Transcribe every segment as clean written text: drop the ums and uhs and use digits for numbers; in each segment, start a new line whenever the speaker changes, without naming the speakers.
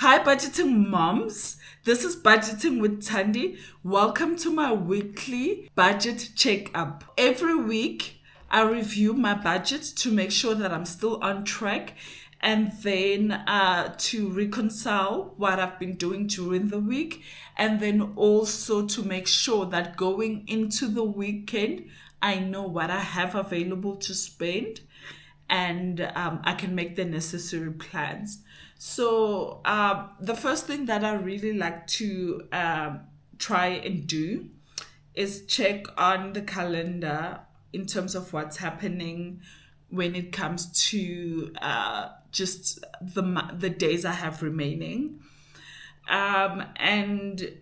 Hi, budgeting moms. This is Budgeting with Tandy. Welcome to my weekly budget checkup. Every week, I review my budget to make sure that I'm still on track and then to reconcile what I've been doing during the week, and then also to make sure that going into the weekend, I know what I have available to spend and I can make the necessary plans. So, the first thing that I really like to try and do is check on the calendar in terms of what's happening when it comes to just the days I have remaining. And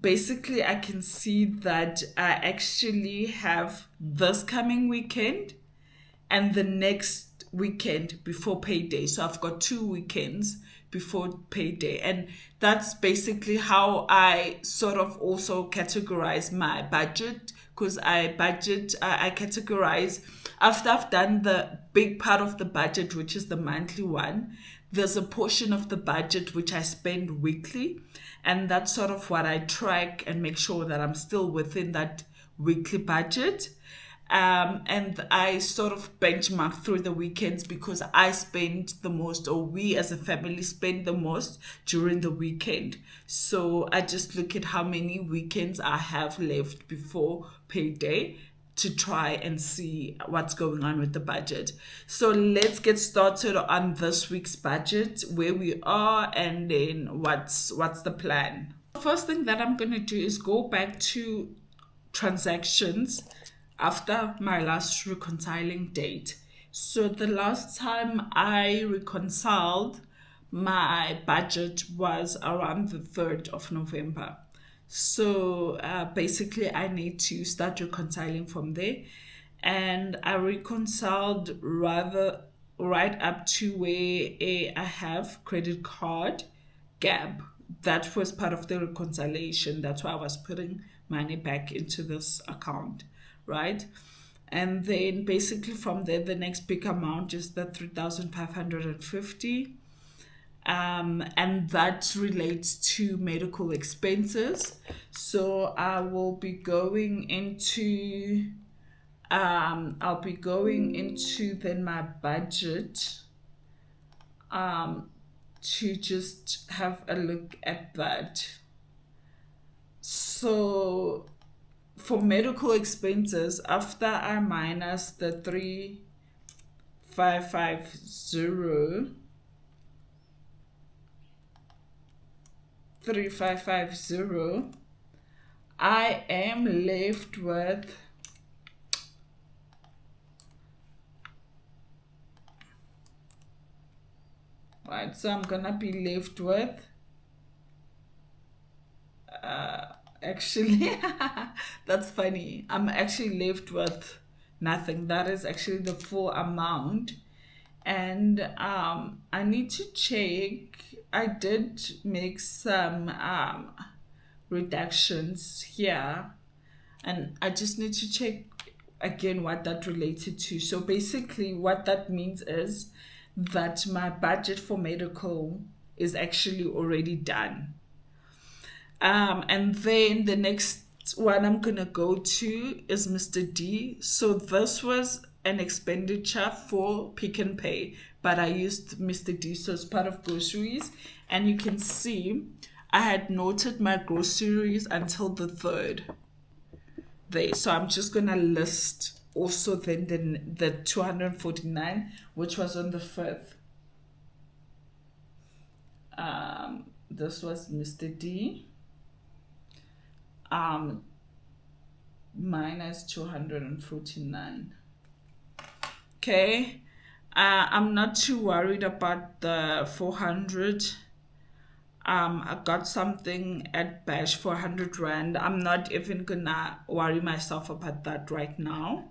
basically, I can see that I actually have this coming weekend and the next weekend before payday. So I've got 2 weekends before payday. And that's basically how I sort of also categorize my budget, because I categorize after I've done the big part of the budget, which is the monthly one. There's a portion of the budget which I spend weekly, and that's sort of what I track and make sure that I'm still within that weekly budget. And I sort of benchmark through the weekends because I spend the most, or we as a family spend the most during the weekend. So I just look at how many weekends I have left before payday to try and see what's going on with the budget. So let's get started on this week's budget, where we are, and then what's the plan. The first thing that I'm going to do is go back to transactions after my last reconciling date. So the last time I reconciled my budget was around the 3rd of November. So basically, I need to start reconciling from there. And I reconciled rather right up to where I have credit card gap. That was part of the reconciliation. That's why I was putting money back into this account, right? And then basically from there, the next big amount is the 3,550. And that relates to medical expenses. So I will be going into then my budget to just have a look at that. So for medical expenses, after I minus the 3,550, I am left with right. So I'm gonna be left with actually that's funny. I'm actually left with nothing. That is actually the full amount. And I need to check. I did make some reductions here, and I just need to check again what that related to. So basically, what that means is that my budget for medical is actually already done. And then the next one I'm gonna go to is Mr. D. So this was an expenditure for Pick and Pay, but I used Mr. D, so it's part of groceries. And you can see I had noted my groceries until the 3rd there. So I'm just gonna list also then the 249, which was on the 5th. This was Mr. D. Minus 249. Okay. I'm not too worried about the 400. I got something at Bash for 100 Rand. I'm not even gonna worry myself about that right now.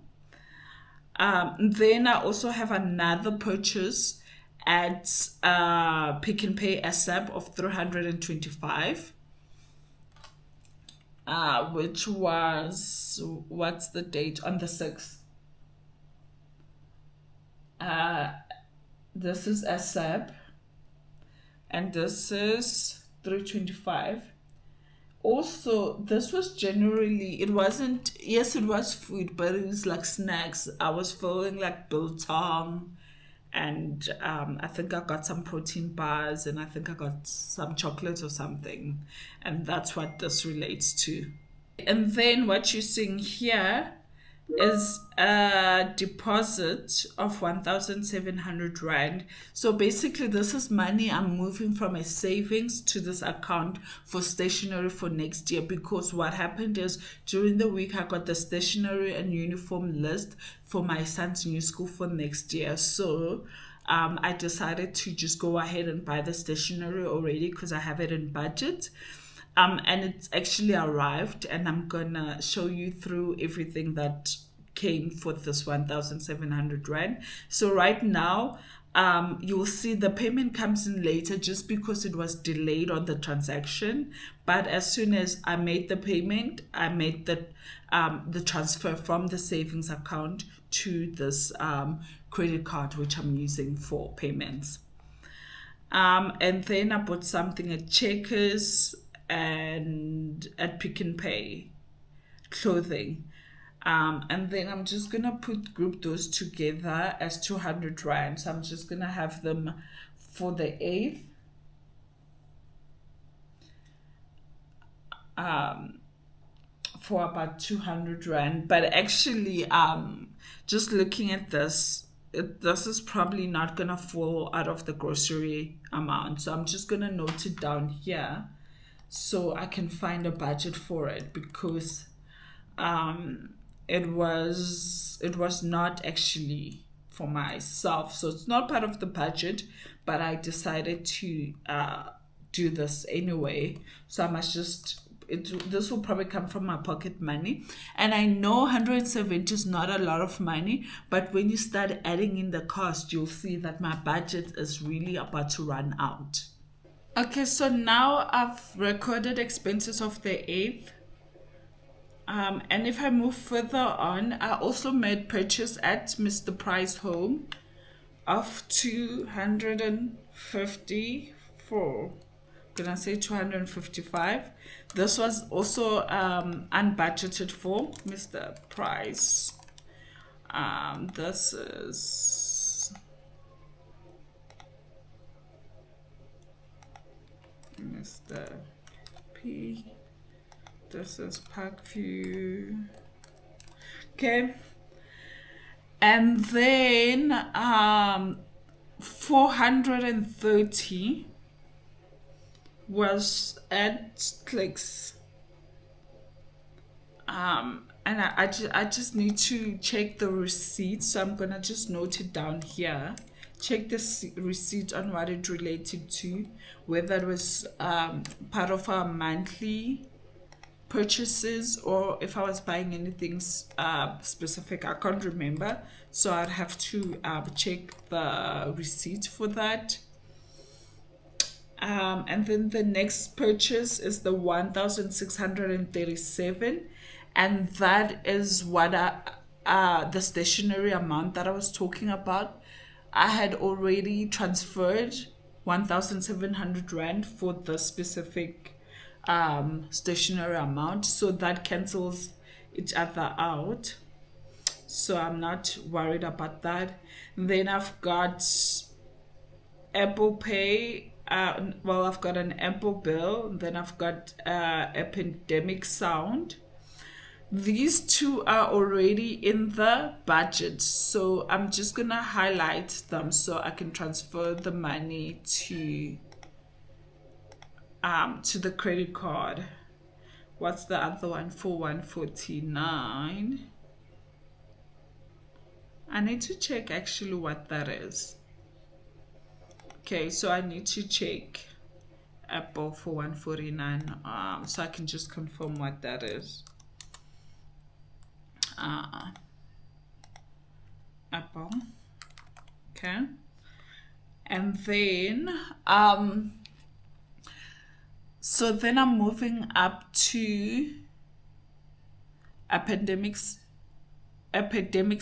Then I also have another purchase at Pick and Pay ASAP of 325. Which was, what's the date? On the 6th. This is ASAP. and this is 325. Also, this was generally, it wasn't, yes, it was food, but it was like snacks. I was feeling like biltong, and I think I got some protein bars, and I think I got some chocolate or something, and that's what this relates to. And then what you're seeing here is a deposit of 1,700 Rand. So basically, this is money I'm moving from a savings to this account for stationery for next year. Because what happened is during the week, I got the stationery and uniform list for my son's new school for next year. So I decided to just go ahead and buy the stationery already because I have it in budget. And it's actually arrived, and I'm gonna show you through everything that came for this 1,700 Rand. So right now, you'll see the payment comes in later just because it was delayed on the transaction. But as soon as I made the payment, I made the transfer from the savings account to this credit card, which I'm using for payments. And then I bought something at Checkers and at Pick n Pay, clothing. And then I'm just gonna group those together as 200 Rand. So I'm just gonna have them for the 8th. For about 200 Rand. But actually, just looking at this, this is probably not gonna fall out of the grocery amount. So I'm just gonna note it down here so I can find a budget for it, because it was not actually for myself, so it's not part of the budget, but I decided to do this anyway. So I must just this will probably come from my pocket money, and I know 170 is not a lot of money, but when you start adding in the cost, you'll see that my budget is really about to run out. Okay, so now I've recorded expenses of the 8th. And if I move further on, I also made purchase at Mr. Price Home of 254. Gonna say 255. This was also unbudgeted for Mr. Price. This is Mr. P. This is Parkview. Okay. And then 430 was at Clicks. And I just need to check the receipt, so I'm gonna just note it down here. Check the receipt on what it related to, whether it was part of our monthly purchases or if I was buying anything specific. I can't remember, so I'd have to check the receipt for that. And then the next purchase is the 1,637, and that is what the stationery amount that I was talking about. I had already transferred 1,700 Rand for the specific stationery amount, so that cancels each other out, so I'm not worried about that. Then I've got Apple Pay. I've got an Apple bill. Then I've got Epidemic Sound. These two are already in the budget, so I'm just gonna highlight them so I can transfer the money to the credit card. What's the other one for 149? I need to check actually what that is. Okay, so I need to check Apple for 149, so I can just confirm what that is. Apple. Okay. And then so then I'm moving up to Epidemic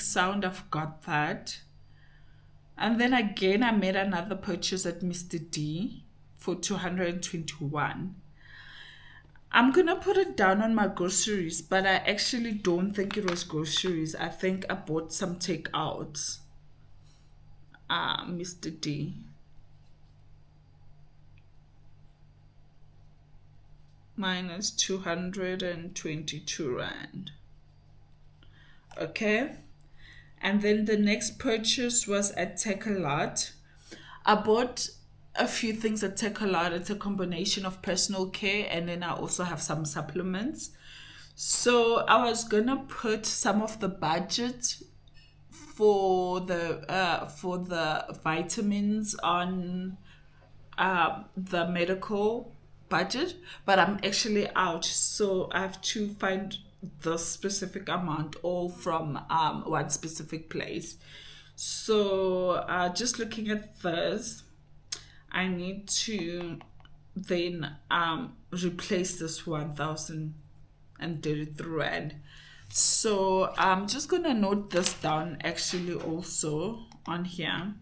Sound. I've got that. And then again, I made another purchase at Mr. D for 221. I'm gonna put it down on my groceries, but I actually don't think it was groceries. I think I bought some takeouts. Mr. D. Minus 222 Rand. Okay. And then the next purchase was at Takealot. I bought a few things at Takealot. It's a combination of personal care, and then I also have some supplements. So I was gonna put some of the budget for the vitamins on the medical budget, but I'm actually out, so I have to find the specific amount all from one specific place. So just looking at this, I need to then replace this 1,033 Rand. So I'm just gonna note this down actually also on here.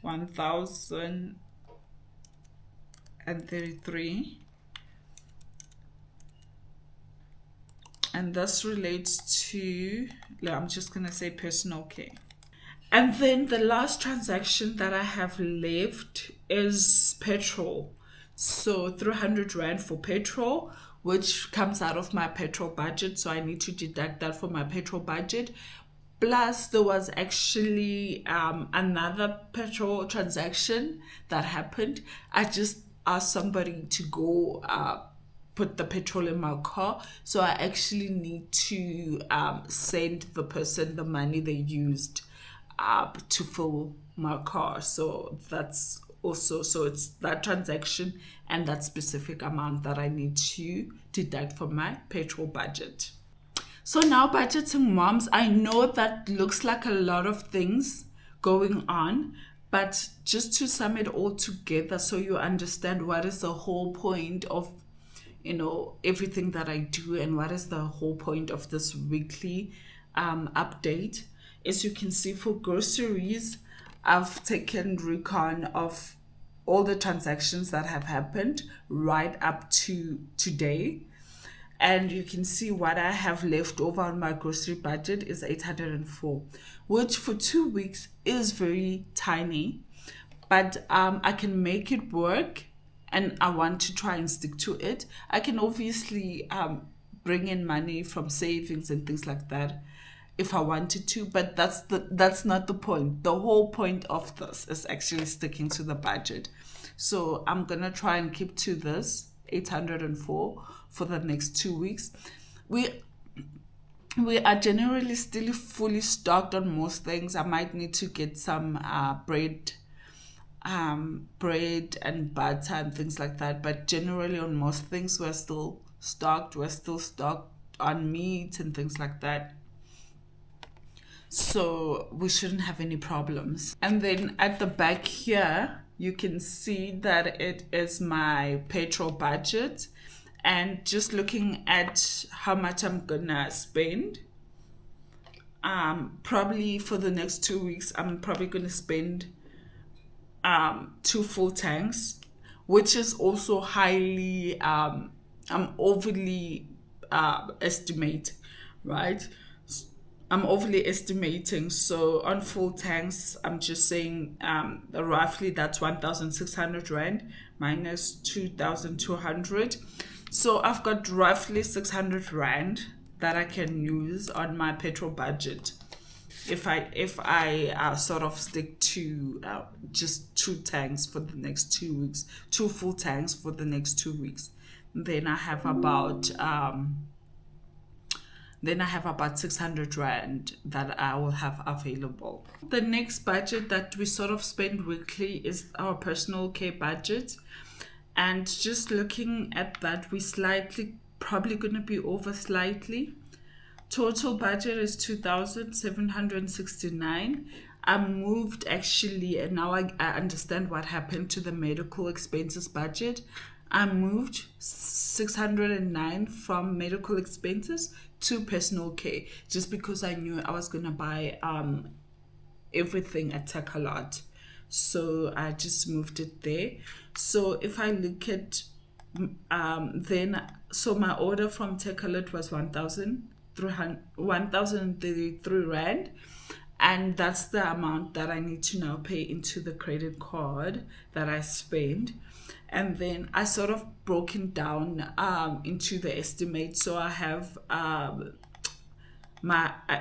1,033, and this relates to, I'm just gonna say personal care. And then the last transaction that I have left is petrol. So 300 Rand for petrol, which comes out of my petrol budget. So I need to deduct that from my petrol budget. Plus, there was actually another petrol transaction that happened. I just asked somebody to go put the petrol in my car. So I actually need to send the person the money they used to fill my car. So that's also, so it's that transaction and that specific amount that I need to deduct from my petrol budget. So now, budgeting moms, I know that looks like a lot of things going on, but just to sum it all together so you understand what is the whole point of, everything that I do and what is the whole point of this weekly update. As you can see, for groceries, I've taken recon of all the transactions that have happened right up to today. And you can see what I have left over on my grocery budget is 804, which for 2 weeks is very tiny, but I can make it work, and I want to try and stick to it. I can obviously bring in money from savings and things like that if I wanted to, but that's not the point. The whole point of this is actually sticking to the budget. So I'm gonna try and keep to this 804 for the next 2 weeks. We are generally still fully stocked on most things. I might need to get some bread and butter and things like that, but generally on most things we're still stocked. We're still stocked on meat and things like that. So we shouldn't have any problems. And then at the back here, you can see that it is my petrol budget. And just looking at how much I'm gonna spend, probably for the next 2 weeks, I'm probably gonna spend 2 full tanks, which is also highly, I'm overly estimate, right? I'm overly estimating. So on full tanks, I'm just saying roughly that's 1,600 Rand minus 2,200. So I've got roughly 600 Rand that I can use on my petrol budget if I sort of stick to just 2 tanks for the next 2 weeks, 2 full tanks for the next 2 weeks. Then I have about 600 Rand that I will have available. The next budget that we sort of spend weekly is our personal care budget. And just looking at that, we probably going to be over slightly. Total budget is 2,769. I moved actually, and now I understand what happened to the medical expenses budget. I moved 609 from medical expenses to personal care, just because I knew I was going to buy everything at Takealot. so I just moved it there. So if I look at then, so my order from Takealot was 1,033 rand, and that's the amount that I need to now pay into the credit card that I spent. And then I sort of broken down into the estimate. So I have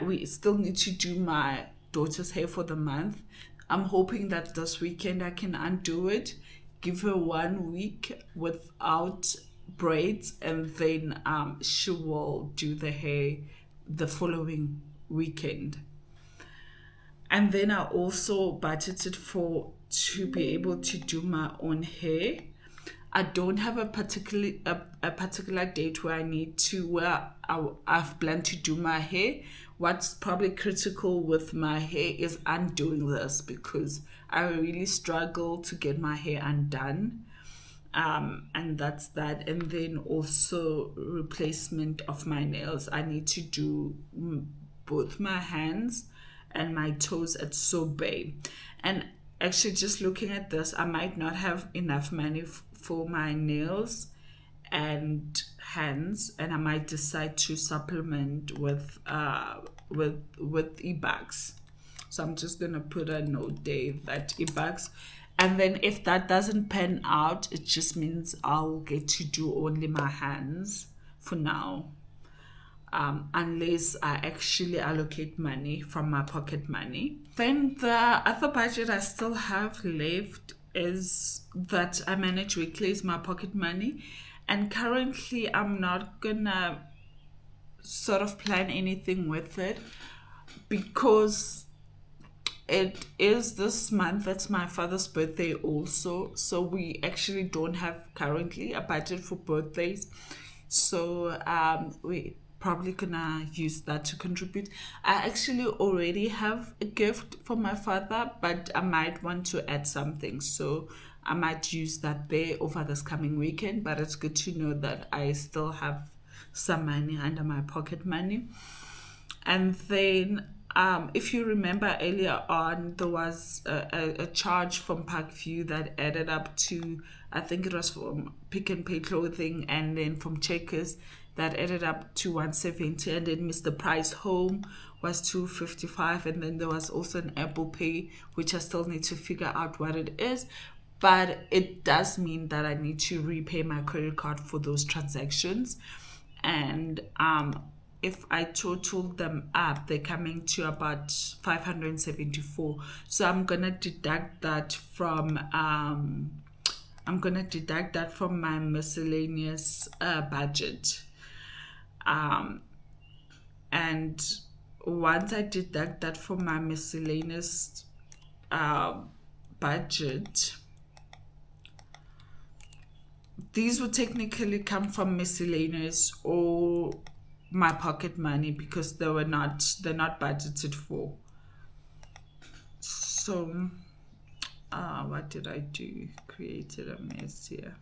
we still need to do my daughter's hair for the month. I'm hoping that this weekend I can undo it, give her 1 week without braids, and then she will do the hair the following weekend. And then I also budgeted for to be able to do my own hair. I don't have a particular date where I need to where I've planned to do my hair. What's probably critical with my hair is undoing this, because I really struggle to get my hair undone. And that's that. And then also replacement of my nails. I need to do both my hands and my toes at Sobe. And actually, just looking at this, I might not have enough money for my nails and hands, and I might decide to supplement with e-bucks. So I'm just gonna put a note there that e-bucks, and then if that doesn't pan out, it just means I'll get to do only my hands for now. Unless I actually allocate money from my pocket money. Then the other budget I still have left is that I manage weekly, is my pocket money. And currently I'm not gonna sort of plan anything with it, because it is this month, that's my father's birthday also. So we actually don't have currently a budget for birthdays. So we probably gonna use that to contribute. I actually already have a gift for my father, but I might want to add something, so I might use that there over this coming weekend. But it's good to know that I still have some money under my pocket money. And then if you remember earlier on, there was a charge from Parkview that added up to, I think it was from Pick and Pay Clothing, and then from Checkers that added up to 170, and then Mr. Price Home was 255, and then there was also an Apple Pay, which I still need to figure out what it is. But it does mean that I need to repay my credit card for those transactions. And if I total them up, they're coming to about 574. So I'm gonna deduct that from my miscellaneous budget. And once I deduct that from my miscellaneous budget, these would technically come from miscellaneous or my pocket money, because they're not budgeted for. So what did I do? Created a mess here.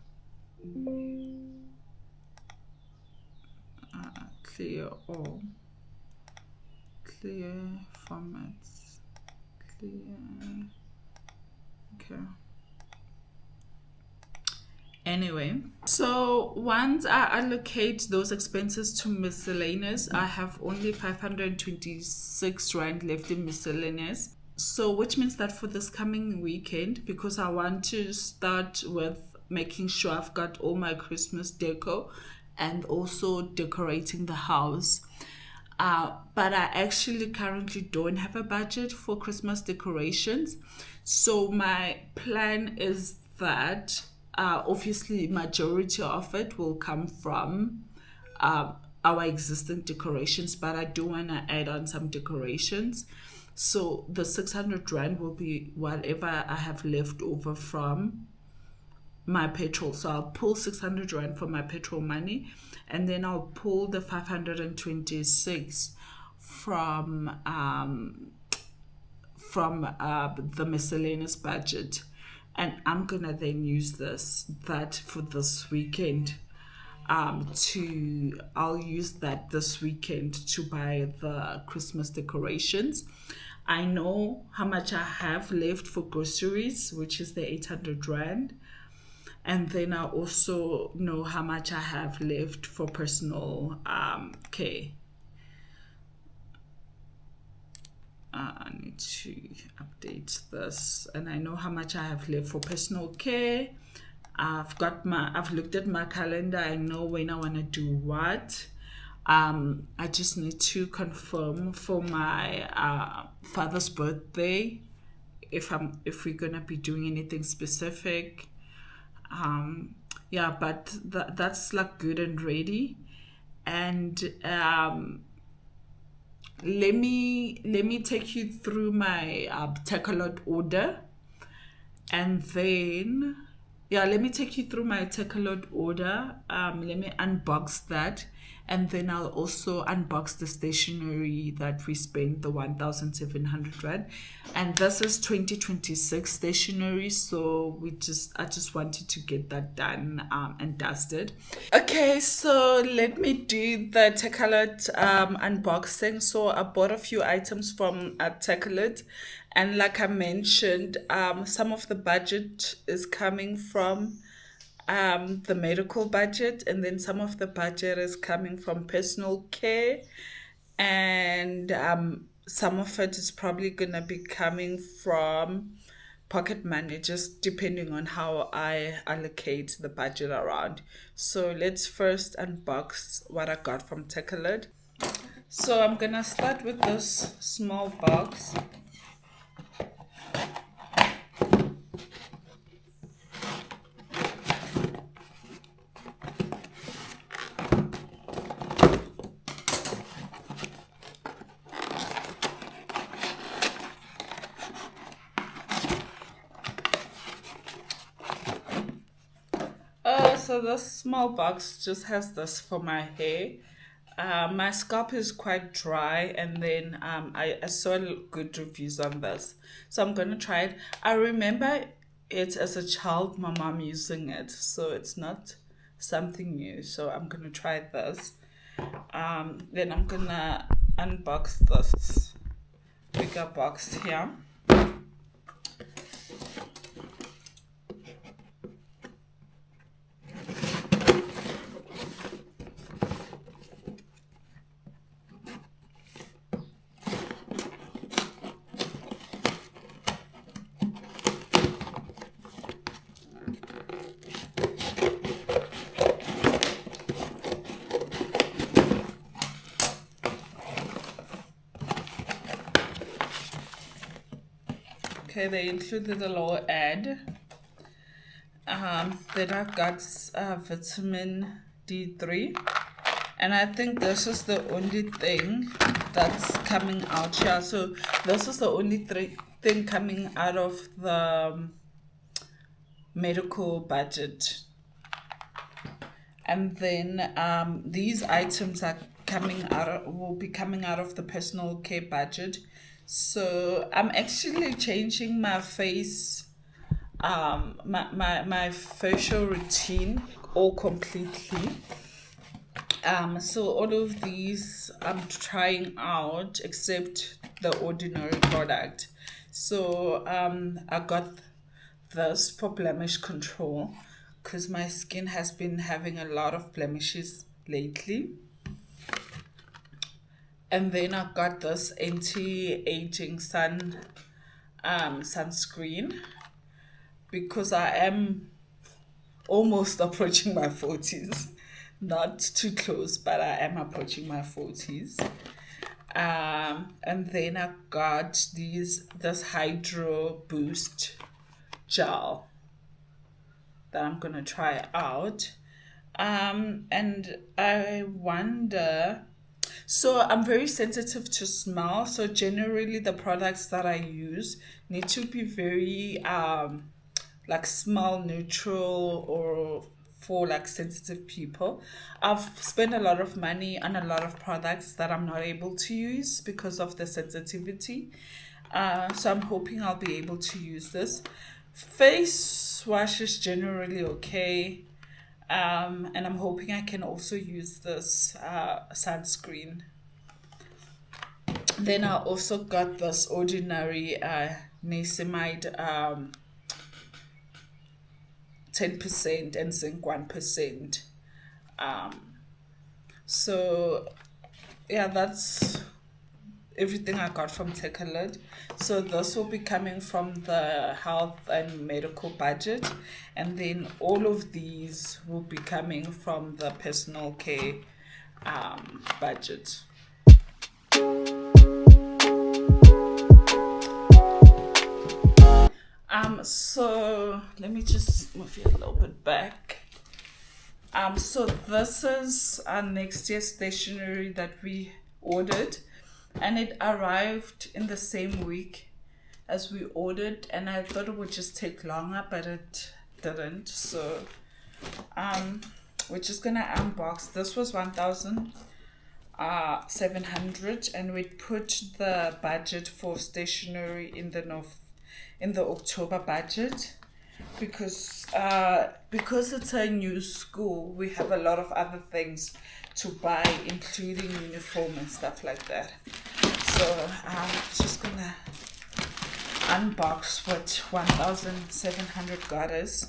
Clear all, clear formats, clear. Okay. Anyway, so once I allocate those expenses to miscellaneous, I have only 526 rand left in miscellaneous. So which means that for this coming weekend, because I want to start with making sure I've got all my Christmas deco and also decorating the house. But I actually currently don't have a budget for Christmas decorations. So my plan is that obviously majority of it will come from our existing decorations, but I do want to add on some decorations. So the 600 rand will be whatever I have left over from my petrol. So I'll pull 600 rand from my petrol money, and then I'll pull the 526 from the miscellaneous budget, and I'm gonna then use that for this weekend. I'll use that this weekend to buy the Christmas decorations. I know how much I have left for groceries, which is the 800 Rand. And then I also know how much I have left for personal care. I need to update this, and I know how much I have left for personal care. I've looked at my calendar. I know when I want to do what. I just need to confirm for my father's birthday if we're gonna be doing anything specific. Yeah, but that's like good and ready. And let me take you through my Takealot order, and then let me take you through my Takealot order. Let me unbox that, and then I'll also unbox the stationery that we spent the 1,700 Rand. And this is 2026 stationery, so I just wanted to get that done and dusted. Okay, so let me do the Takealot unboxing. So I bought a few items from Takealot, and like I mentioned, some of the budget is coming from the medical budget, and then some of the budget is coming from personal care, and some of it is probably gonna be coming from pocket money, just depending on how I allocate the budget around. So let's first unbox what I got from Takealot. So I'm gonna start with this small box. So this small box just has this for my hair. My scalp is quite dry, and then I saw good reviews on this, so I'm gonna try it. I remember it as a child, my mom using it, so it's not something new. So I'm gonna try this. Then I'm gonna unbox this bigger box here. Okay, they included a little ad. Then I got vitamin D3, and I think this is the only thing that's coming out here. So this is the only thing coming out of the medical budget. And then these items will be coming out of the personal care budget. So I'm actually changing my face, my facial routine all completely. So all of these I'm trying out except the ordinary product. So I got this for blemish control because my skin has been having a lot of blemishes lately. And then I got this anti-aging sunscreen because I am almost approaching my 40s. Not too close, but I am approaching my 40s. And then I got this Hydro Boost gel that I'm gonna try out. And I wonder. So I'm very sensitive to smell. So generally the products that I use need to be very like smell neutral or for like sensitive people. I've spent a lot of money on a lot of products that I'm not able to use because of the sensitivity. So I'm hoping I'll be able to use this. Face wash is generally okay. And I'm hoping I can also use this sunscreen. Then I also got this ordinary niacinamide 10% and zinc 1%. So yeah, that's everything I got from Takealot. So this will be coming from the health and medical budget, and then all of these will be coming from the personal care budget. So let me just move you a little bit back. So this is our next year's stationery that we ordered, and it arrived in the same week as we ordered, and I thought it would just take longer, but it didn't. So we're just gonna unbox. This was 1,700, and we put the budget for stationery in the October budget, because it's a new school. We have a lot of other things to buy, including uniform and stuff like that. So I'm just gonna unbox what 1,700 got us.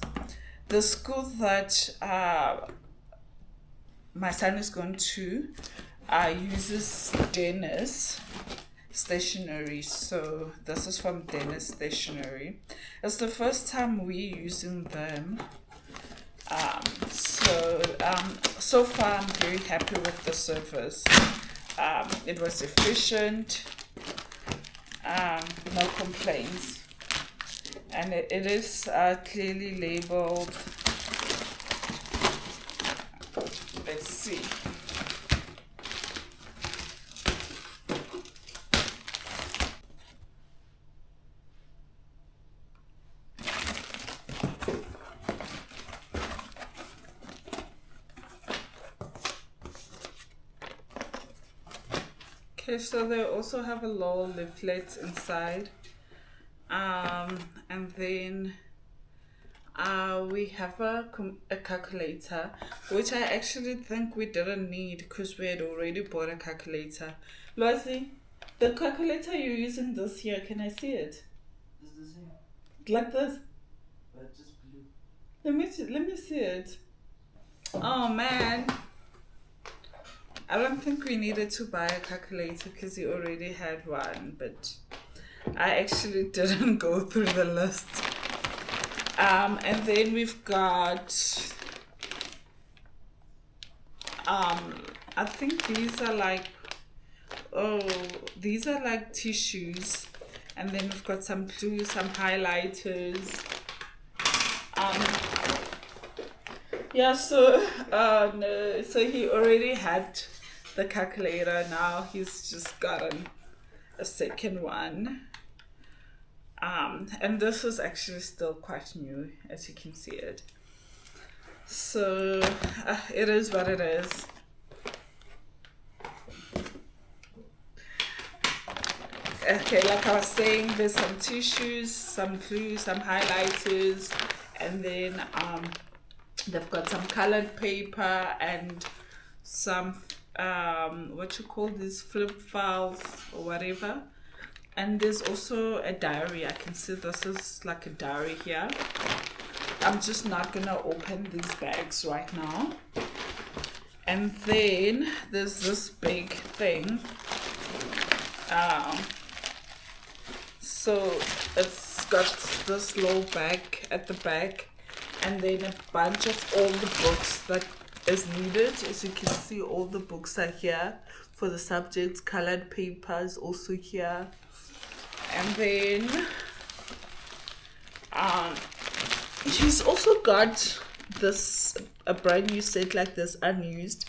The school that my son is going to uses Dennis Stationery. So this is from Dennis Stationery. It's the first time we're using them. So far I'm very happy with the service. It was efficient, no complaints, and it is clearly labeled. Let's see. Okay, so they also have a little leaflet inside, and then we have a calculator, which I actually think we didn't need because we had already bought a calculator. Loisy, the calculator you're using this year, can I see it?
It's the same.
Like this?
But just blue.
Let me see it. Oh man. I don't think we needed to buy a calculator because he already had one, but I actually didn't go through the list. And then we've got, I think these are like tissues, and then we've got some glue, some highlighters. Yeah, so no, so he already had the calculator. Now he's just gotten a second one. And this is actually still quite new, as you can see it. So it is what it is. Okay, like I was saying, there's some tissues, some glue, some highlighters, and then they've got some colored paper and some what you call these flip files or whatever. And there's also a diary. I can see this is like a diary here. I'm just not gonna open these bags right now. And then there's this big thing. So it's got this little bag at the back, and then a bunch of all the books that is needed. As you can see, all the books are here for the subjects. Colored paper is also here. And then he's also got a brand new set like this, unused,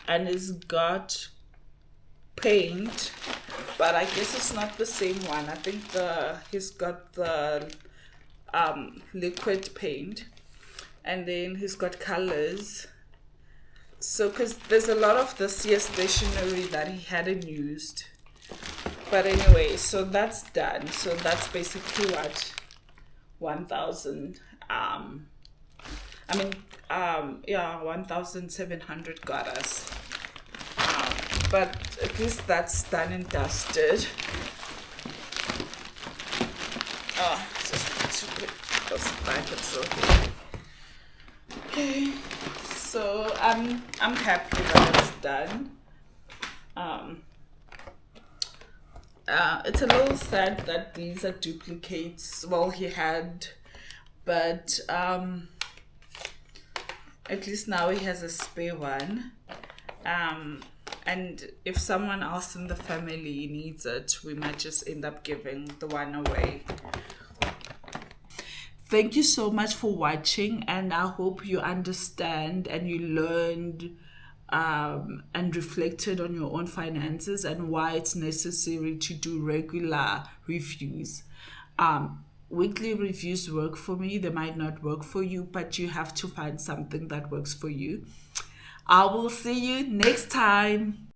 and it's got paint, but I guess it's not the same one. I think he's got the liquid paint, and then he's got colors. So because there's a lot of this year's stationery that he hadn't used. But anyway, so that's done. So that's basically what 1,700 got us. but at least that's done and dusted. Oh, just to put those brackets over. Okay, so I'm happy that it's done. It's a little sad that these are duplicates. Well, he had, but at least now he has a spare one. And if someone else in the family needs it, we might just end up giving the one away. Thank you so much for watching, and I hope you understand and you learned and reflected on your own finances and why it's necessary to do regular reviews. Weekly reviews work for me. They might not work for you, but you have to find something that works for you. I will see you next time.